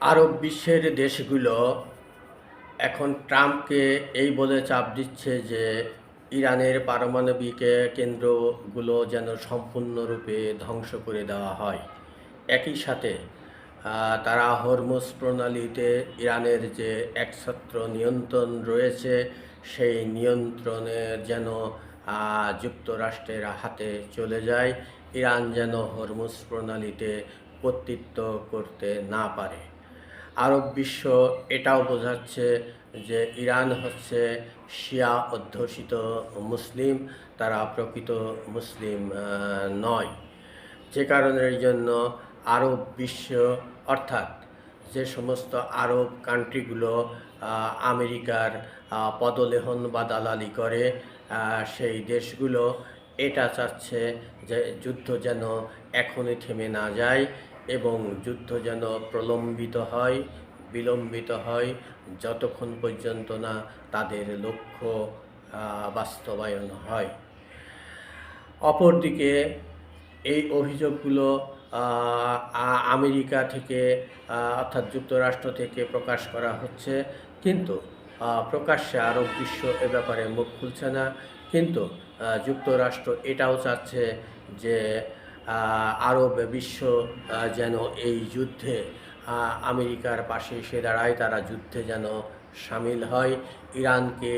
আরব বিশ্বের দেশগুলো এখন ট্রাম্পকে এই বলে চাপ দিচ্ছে যে ইরানের পারমাণবিক কেন্দ্রগুলো যেন সম্পূর্ণরূপে ধ্বংস করে দেওয়া হয়। একই সাথে তারা হরমুজ প্রণালীতে ইরানের যে একছত্র নিয়ন্ত্রণ রয়েছে সেই নিয়ন্ত্রণে যেন যুক্তরাষ্ট্রের হাতে চলে যায়, ইরান যেন হরমুজ প্রণালীতে কর্তৃত্ব করতে না পারে। আরব বিশ্ব এটাও বোঝাচ্ছে যে ইরান হচ্ছে শিয়া অধ্যুষিত মুসলিম, তারা প্রকৃত মুসলিম নয়। যে কারণের জন্য আরব বিশ্ব অর্থাৎ যে সমস্ত আরব কান্ট্রিগুলো আমেরিকার পদলেহন বা দালালি করে, সেই দেশগুলো এটা চাচ্ছে যে যুদ্ধ যেন এখনই থেমে না যায় এবং যুদ্ধ যেন প্রলম্বিত হয়, বিলম্বিত হয়, যতক্ষণ পর্যন্ত না তাদের লক্ষ্য বাস্তবায়ন হয়। অপরদিকে এই অভিযোগগুলো আমেরিকা থেকে অর্থাৎ যুক্তরাষ্ট্র থেকে প্রকাশ করা হচ্ছে, কিন্তু প্রকাশ্যে আরব বিশ্ব এ ব্যাপারে মুখ খুলছে না। কিন্তু যুক্তরাষ্ট্র এটাও চাচ্ছে যে আরব বিশ্ব যেন এই যুদ্ধে আমেরিকার পাশে এসে দাঁড়ায়, তারা যুদ্ধে যেন সামিল হয়, ইরানকে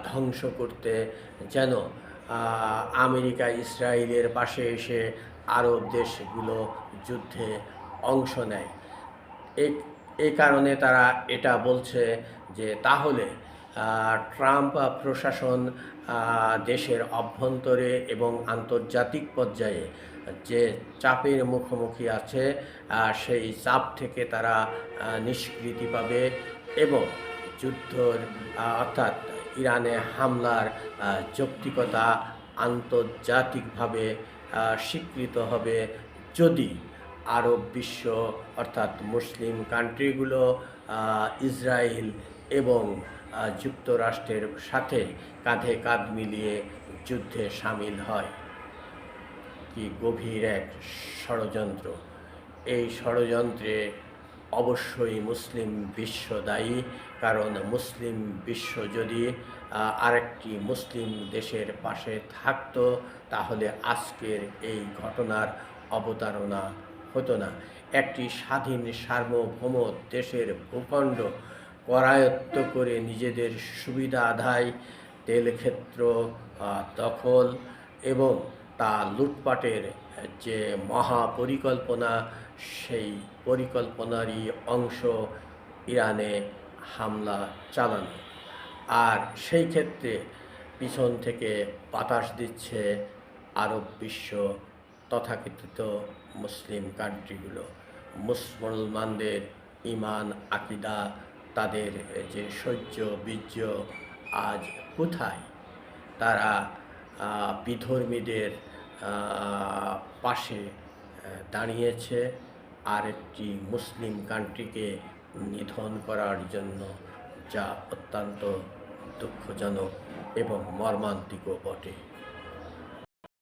ধ্বংস করতে যেন আমেরিকা ইসরায়েলের পাশে এসে আরব দেশগুলো যুদ্ধে অংশ নেয়। এই কারণে তারা এটা বলছে যে তাহলে ট্রাম্প প্রশাসন দেশের অভ্যন্তরে এবং আন্তর্জাতিক পর্যায়ে যে চাপের মুখোমুখি আছে, সেই চাপ থেকে তারা নিষ্কৃতি পাবে এবং যুদ্ধর অর্থাৎ ইরানে হামলার যৌক্তিকতা আন্তর্জাতিকভাবে স্বীকৃত হবে যদি আরব বিশ্ব অর্থাৎ মুসলিম কান্ট্রিগুলো ইসরায়েল এবং যুক্তরাষ্ট্রের সাথে কাঁধে কাঁধ মিলিয়ে যুদ্ধে সামিল হয়। কি গভীর এক ষড়যন্ত্র! এই ষড়যন্ত্রে অবশ্যই মুসলিম বিশ্ব দায়ী, কারণ মুসলিম বিশ্ব যদি আরেকটি মুসলিম দেশের পাশে থাকতো তাহলে আজকের এই ঘটনার অবতারণা হতো না। একটি স্বাধীন সার্বভৌম দেশের ভূখণ্ড করায়ত্ত করে নিজেদের সুবিধা আদায়, তেলক্ষেত্র দখল এবং তা লুটপাটের যে মহাপরিকল্পনা, সেই পরিকল্পনারই অংশ ইরানে হামলা চালানো। আর সেই ক্ষেত্রে পিছন থেকে বাতাস দিচ্ছে আরব বিশ্ব তথাকথিত মুসলিম কান্ট্রিগুলো। মুসলমানদের ইমান, আকিদা, তাদের যে শৌর্য বীর্য আজ কোথায়? তারা বিধর্মীদের পাশে দাঁড়িয়েছে আরেকটি মুসলিম কান্ট্রিকে নিধন করার জন্য, যা অত্যন্ত দুঃখজনক এবং মর্মান্তিকও বটে।